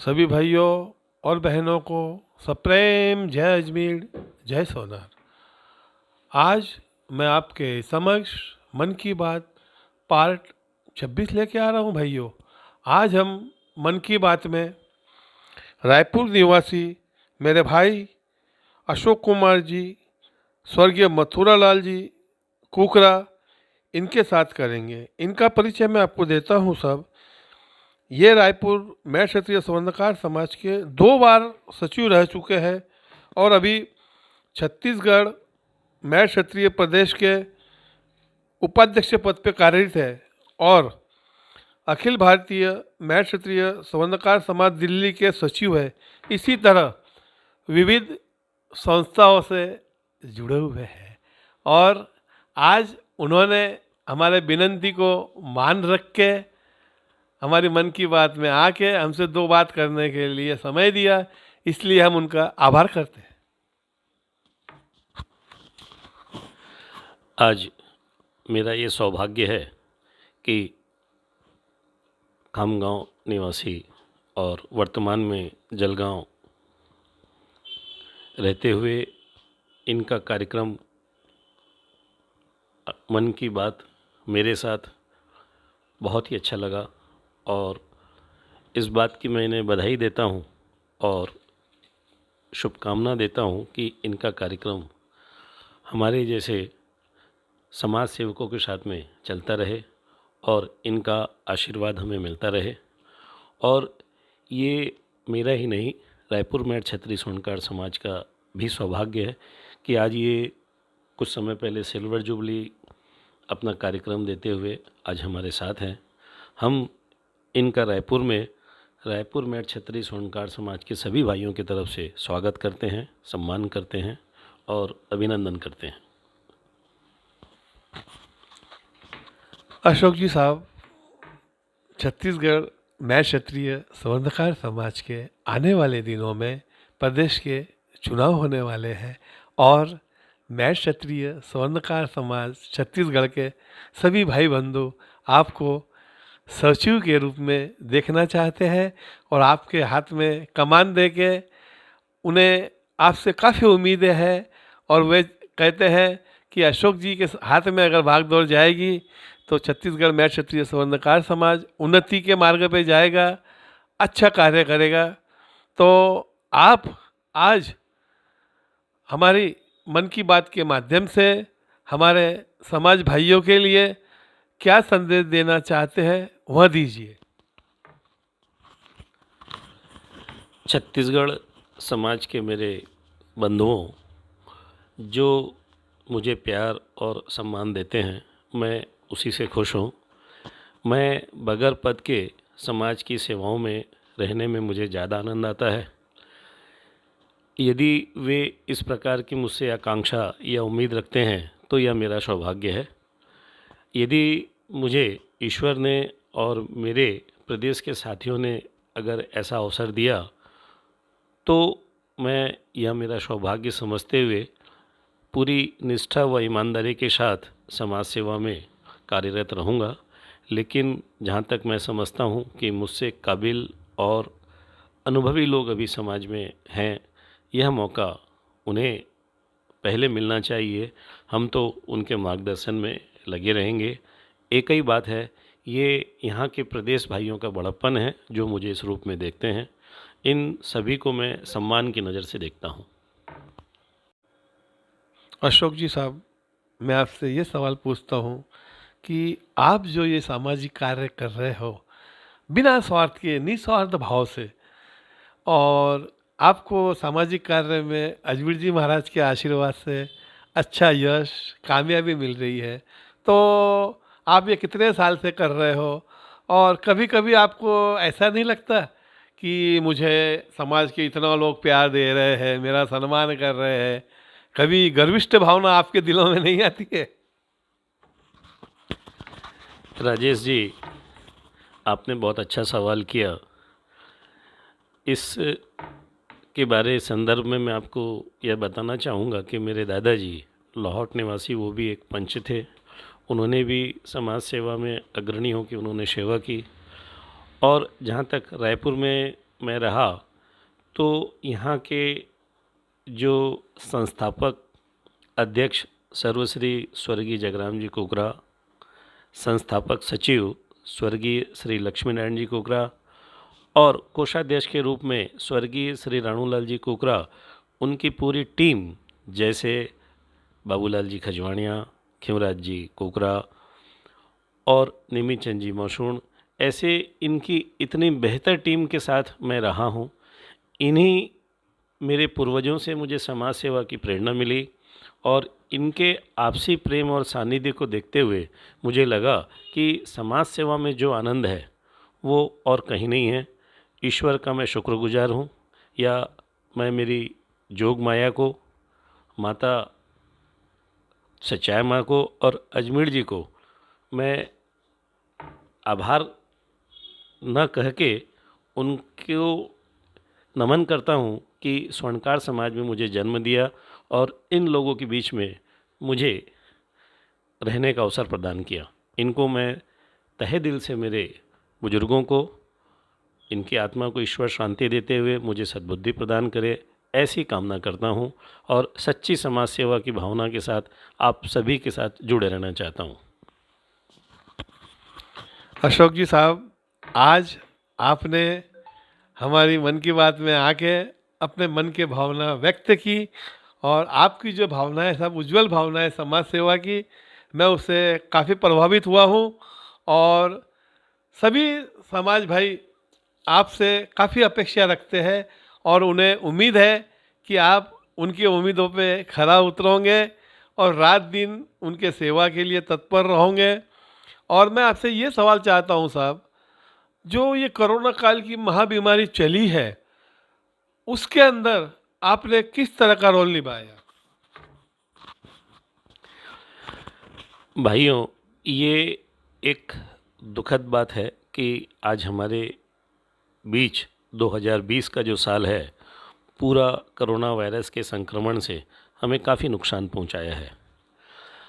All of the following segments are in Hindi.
सभी भाइयों और बहनों को सप्रेम जय अजमेर, जय सोनार। आज मैं आपके समक्ष मन की बात पार्ट 26 लेके आ रहा हूँ भाइयों। आज हम मन की बात में रायपुर निवासी मेरे भाई अशोक कुमार जी, स्वर्गीय मथुरालाल जी कुकरा, इनके साथ करेंगे। इनका परिचय मैं आपको देता हूँ सब। ये रायपुर मैं क्षत्रिय स्वर्णकार समाज के 2 बार सचिव रह चुके हैं और अभी छत्तीसगढ़ मैं क्षत्रिय प्रदेश के उपाध्यक्ष पद पे कार्यरत है और अखिल भारतीय मैं क्षत्रिय स्वर्णकार समाज दिल्ली के सचिव है। इसी तरह विविध संस्थाओं से जुड़े हुए हैं और आज उन्होंने हमारे विनंती को मान रख के हमारी मन की बात में आके हमसे 2 बात करने के लिए समय दिया, इसलिए हम उनका आभार करते हैं। आज मेरा ये सौभाग्य है कि खामगांव निवासी और वर्तमान में जलगांव रहते हुए इनका कार्यक्रम मन की बात मेरे साथ बहुत ही अच्छा लगा और इस बात की मैं इन्हें बधाई देता हूँ और शुभकामना देता हूँ कि इनका कार्यक्रम हमारे जैसे समाज सेवकों के साथ में चलता रहे और इनका आशीर्वाद हमें मिलता रहे। और ये मेरा ही नहीं, रायपुर मेट क्षत्रिय स्वर्णकार समाज का भी सौभाग्य है कि आज ये कुछ समय पहले सिल्वर जुबली अपना कार्यक्रम देते हुए आज हमारे साथ हैं। हम इनका रायपुर मेट क्षत्रिय स्वर्णकार समाज के सभी भाइयों की तरफ से स्वागत करते हैं, सम्मान करते हैं और अभिनंदन करते हैं। अशोक जी साहब, छत्तीसगढ़ मैं क्षत्रिय स्वर्णकार समाज के आने वाले दिनों में प्रदेश के चुनाव होने वाले हैं और मैं क्षत्रिय स्वर्णकार समाज छत्तीसगढ़ के सभी भाई बंधु आपको सचिव के रूप में देखना चाहते हैं और आपके हाथ में कमान दे के उन्हें आपसे काफ़ी उम्मीदें हैं और वे कहते हैं कि अशोक जी के हाथ में अगर भाग दौड़ जाएगी तो छत्तीसगढ़ मैं क्षत्रिय स्वर्णकार समाज उन्नति के मार्ग पे जाएगा, अच्छा कार्य करेगा। तो आप आज हमारी मन की बात के माध्यम से हमारे समाज भाइयों के लिए क्या संदेश देना चाहते हैं वह दीजिए। छत्तीसगढ़ समाज के मेरे बंधुओं जो मुझे प्यार और सम्मान देते हैं, मैं उसी से खुश हूँ। मैं बगैर पद के समाज की सेवाओं में रहने में मुझे ज़्यादा आनंद आता है। यदि वे इस प्रकार की मुझसे आकांक्षा या उम्मीद रखते हैं तो यह मेरा सौभाग्य है। यदि मुझे ईश्वर ने और मेरे प्रदेश के साथियों ने अगर ऐसा अवसर दिया तो मैं यह मेरा सौभाग्य समझते हुए पूरी निष्ठा व ईमानदारी के साथ समाज सेवा में कार्यरत रहूँगा। लेकिन जहाँ तक मैं समझता हूँ कि मुझसे काबिल और अनुभवी लोग अभी समाज में हैं, यह मौका उन्हें पहले मिलना चाहिए। हम तो उनके मार्गदर्शन में लगे रहेंगे। एक ही बात है, ये यहाँ के प्रदेश भाइयों का बड़प्पन है जो मुझे इस रूप में देखते हैं। इन सभी को मैं सम्मान की नज़र से देखता हूँ। अशोक जी साहब, मैं आपसे ये सवाल पूछता हूँ कि आप जो ये सामाजिक कार्य कर रहे हो बिना स्वार्थ के, निस्वार्थ भाव से, और आपको सामाजिक कार्य में अजमेर जी महाराज के आशीर्वाद से अच्छा यश, कामयाबी मिल रही है, तो आप ये कितने साल से कर रहे हो और कभी कभी आपको ऐसा नहीं लगता कि मुझे समाज के इतना लोग प्यार दे रहे हैं, मेरा सम्मान कर रहे हैं, कभी गर्विष्ठ भावना आपके दिलों में नहीं आती है? राजेश जी, आपने बहुत अच्छा सवाल किया। इस के बारे संदर्भ में मैं आपको यह बताना चाहूँगा कि मेरे दादाजी लाहौट निवासी, वो भी एक पंच थे। उन्होंने भी समाज सेवा में अग्रणी होकर उन्होंने सेवा की। और जहाँ तक रायपुर में मैं रहा तो यहाँ के जो संस्थापक अध्यक्ष सर्वश्री स्वर्गीय जगराम जी कुकरा, संस्थापक सचिव स्वर्गीय श्री लक्ष्मी नारायण जी कुकरा और कोषाध्यक्ष के रूप में स्वर्गीय श्री राणूलाल जी कुकरा, उनकी पूरी टीम, जैसे बाबूलाल जी खजवाणिया, खिमराज जी कुकरा और निमिचंद जी मौसून, ऐसे इनकी इतनी बेहतर टीम के साथ मैं रहा हूँ। इन्हीं मेरे पूर्वजों से मुझे समाज सेवा की प्रेरणा मिली और इनके आपसी प्रेम और सानिध्य को देखते हुए मुझे लगा कि समाज सेवा में जो आनंद है वो और कहीं नहीं है। ईश्वर का मैं शुक्रगुजार हूँ, या मैं मेरी जोग माया को, माता सच्चाई माँ को और अजमेर जी को मैं आभार न कह के उनको नमन करता हूँ कि स्वर्णकार समाज में मुझे जन्म दिया और इन लोगों के बीच में मुझे रहने का अवसर प्रदान किया। इनको मैं तहे दिल से, मेरे बुजुर्गों को, इनकी आत्मा को ईश्वर शांति देते हुए मुझे सद्बुद्धि प्रदान करे, ऐसी कामना करता हूँ और सच्ची समाज सेवा की भावना के साथ आप सभी के साथ जुड़े रहना चाहता हूँ। अशोक जी साहब, आज आपने हमारी मन की बात में आके अपने मन की भावना व्यक्त की और आपकी जो भावनाएं, सब उज्जवल भावनाएं समाज सेवा की, मैं उससे काफ़ी प्रभावित हुआ हूँ। और सभी समाज भाई आपसे काफ़ी अपेक्षा रखते हैं और उन्हें उम्मीद है कि आप उनकी उम्मीदों पे खरा उतरोगे और रात दिन उनके सेवा के लिए तत्पर रहोगे। और मैं आपसे ये सवाल चाहता हूँ साहब, जो ये कोरोना काल की महाबीमारी चली है, उसके अंदर आपने किस तरह का रोल निभाया? भाइयों, ये एक दुखद बात है कि आज हमारे बीच 2020 का जो साल है, पूरा कोरोना वायरस के संक्रमण से हमें काफ़ी नुकसान पहुंचाया है।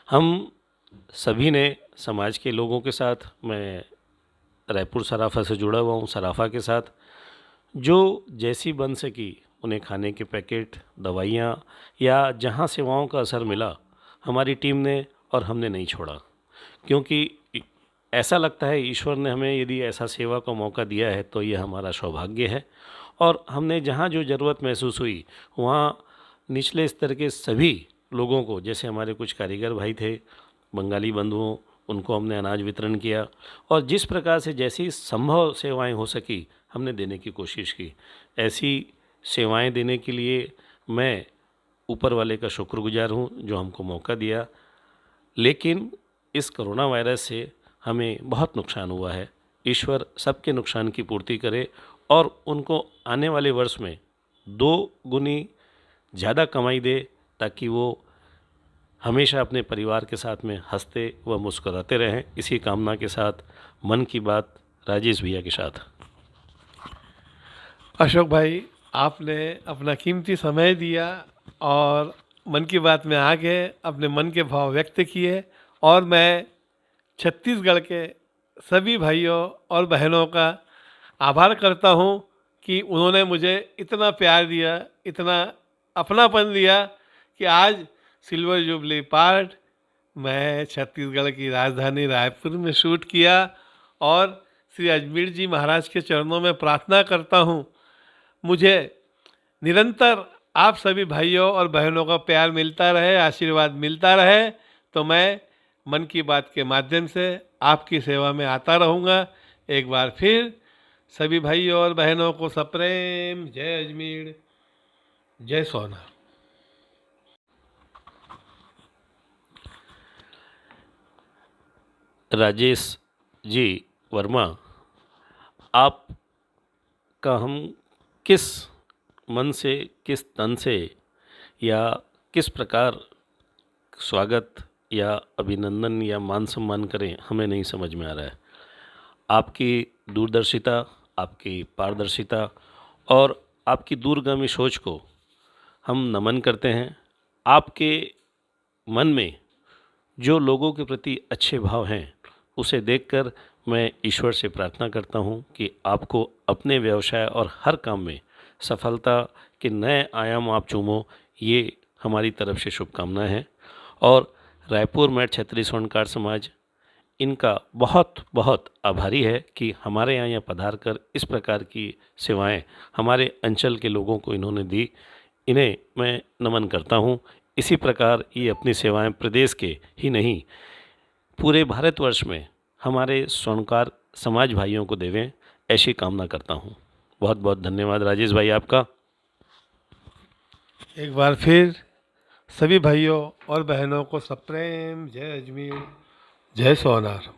हम सभी ने, समाज के लोगों के साथ, मैं रायपुर सराफा से जुड़ा हुआ हूँ, सराफा के साथ, जो जैसी बन सकी उन्हें खाने के पैकेट, दवाइयाँ या जहाँ सेवाओं का असर मिला, हमारी टीम ने और हमने नहीं छोड़ा। क्योंकि ऐसा लगता है ईश्वर ने हमें यदि ऐसा सेवा का मौका दिया है तो ये हमारा सौभाग्य है। और हमने जहाँ जो ज़रूरत महसूस हुई वहाँ निचले स्तर के सभी लोगों को, जैसे हमारे कुछ कारीगर भाई थे, बंगाली बंधुओं, उनको हमने अनाज वितरण किया और जिस प्रकार से जैसी संभव सेवाएं हो सकी हमने देने की कोशिश की। ऐसी सेवाएं देने के लिए मैं ऊपर वाले का शुक्रगुजार हूँ जो हमको मौका दिया। लेकिन इस कोरोना वायरस से हमें बहुत नुकसान हुआ है। ईश्वर सबके नुकसान की पूर्ति करे और उनको आने वाले वर्ष में 2 गुनी ज़्यादा कमाई दे, ताकि वो हमेशा अपने परिवार के साथ में हंसते व मुस्कुराते रहें। इसी कामना के साथ मन की बात राजेश भैया के साथ। अशोक भाई, आपने अपना कीमती समय दिया और मन की बात में आके अपने मन के भाव व्यक्त किए और मैं छत्तीसगढ़ के सभी भाइयों और बहनों का आभार करता हूँ कि उन्होंने मुझे इतना प्यार दिया, इतना अपनापन दिया कि आज सिल्वर जुबली पार्ट मैं छत्तीसगढ़ की राजधानी रायपुर में शूट किया। और श्री अजमेर जी महाराज के चरणों में प्रार्थना करता हूँ, मुझे निरंतर आप सभी भाइयों और बहनों का प्यार मिलता रहे, आशीर्वाद मिलता रहे, तो मैं मन की बात के माध्यम से आपकी सेवा में आता रहूँगा। एक बार फिर सभी भाइयों और बहनों को सप्रेम जय अजमेर, जय सोनार। राजेश जी वर्मा, आप का हम किस मन से, किस तन से या किस प्रकार स्वागत या अभिनंदन या मान सम्मान करें, हमें नहीं समझ में आ रहा है। आपकी दूरदर्शिता, आपकी पारदर्शिता और आपकी दूरगामी सोच को हम नमन करते हैं। आपके मन में जो लोगों के प्रति अच्छे भाव हैं उसे देखकर मैं ईश्वर से प्रार्थना करता हूँ कि आपको अपने व्यवसाय और हर काम में सफलता के नए आयाम आप चूमो, ये हमारी तरफ से शुभकामनाएं हैं। और रायपुर मेट क्षत्रिय स्वर्णकार समाज इनका बहुत बहुत आभारी है कि हमारे यहाँ पधार कर इस प्रकार की सेवाएं हमारे अंचल के लोगों को इन्होंने दी। इन्हें मैं नमन करता हूँ। इसी प्रकार ये अपनी सेवाएं प्रदेश के ही नहीं पूरे भारतवर्ष में हमारे स्वर्णकार समाज भाइयों को देवें, ऐसी कामना करता हूँ। बहुत बहुत धन्यवाद राजेश भाई आपका। एक बार फिर सभी भाइयों और बहनों को सप्रेम जय अजमेर, जय सोनार।